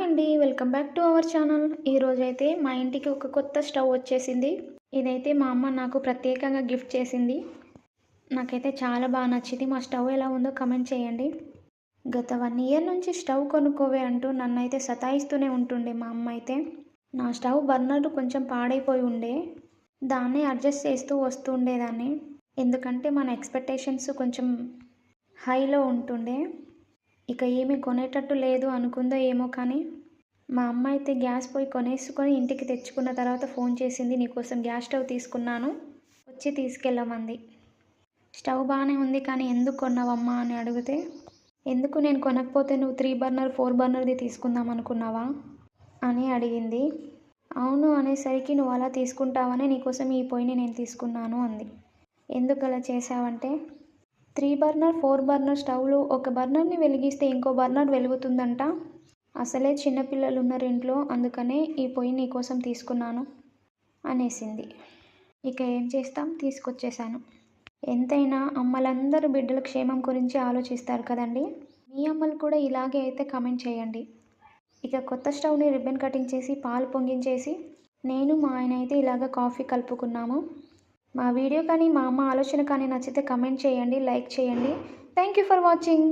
అండి. Welcome back to our channel. ఈరోజైతే మా ఇంటికి ఒక కొత్త స్టవ్ వచ్చేసింది. ఇదైతే మా అమ్మ నాకు ప్రత్యేకంగా గిఫ్ట్ చేసింది. నాకైతే చాలా బాగా నచ్చింది. మా స్టవ్ ఎలా ఉందో కమెంట్ చేయండి. గత 1 ఇయర్ నుంచి స్టవ్ కొనుక్కోవే అంటూ నన్నైతే సతాయిస్తూనే ఉంటుండే మా అమ్మ అయితే. నా స్టవ్ బర్నర్ కొంచెం పాడైపోయి ఉండే. దాన్ని అడ్జస్ట్ చేస్తూ వస్తూ ఉండేదాన్ని. ఎందుకంటే మన ఎక్స్‌పెక్టేషన్స్ కొంచెం హైలో ఉంటుండే. ఇక ఏమీ కొనేటట్టు లేదు అనుకుందో ఏమో కానీ, మా అమ్మ అయితే గ్యాస్ పొయ్యి కొనేసుకొని ఇంటికి తెచ్చుకున్న తర్వాత ఫోన్ చేసింది. నీకోసం గ్యాస్ స్టవ్ తీసుకున్నాను, వచ్చి తీసుకెళ్ళమంది. స్టవ్ బాగానే ఉంది కానీ ఎందుకు కొన్నావమ్మా అని అడిగితే, ఎందుకు నేను కొనకపోతే నువ్వు 3 బర్నర్ 4 బర్నర్ది తీసుకుందాం అనుకున్నావా అని అడిగింది. అవును అనేసరికి నువ్వు అలా తీసుకుంటావని నీకోసం ఈ పొయ్యిని నేను తీసుకున్నాను అంది. ఎందుకు అలా చేసావంటే, 3 బర్నర్ 4 బర్నర్ స్టవ్లు ఒక బర్నర్ని వెలిగిస్తే ఇంకో బర్నర్ వెలుగుతుందంట. అసలే చిన్నపిల్లలు ఉన్నారు ఇంట్లో, అందుకనే ఈ పొయ్యి నీకోసం తీసుకున్నాను అనేసింది. ఇక ఏం చేస్తాం, తీసుకొచ్చేసాను. ఎంతైనా అమ్మలందరూ బిడ్డల క్షేమం గురించి ఆలోచిస్తారు కదండి. మీ అమ్మలు కూడా ఇలాగే అయితే కమెంట్ చేయండి. ఇక కొత్త స్టవ్ని రిబ్బన్ కటింగ్ చేసి పాలు పొంగించేసి నేను మా ఆయన అయితే ఇలాగ కాఫీ కలుపుకున్నాము. మా వీడియో కానీ మా అమ్మ ఆలోచన కానీ నచ్చితే కమెంట్ చేయండి, లైక్ చేయండి. Thank you for watching.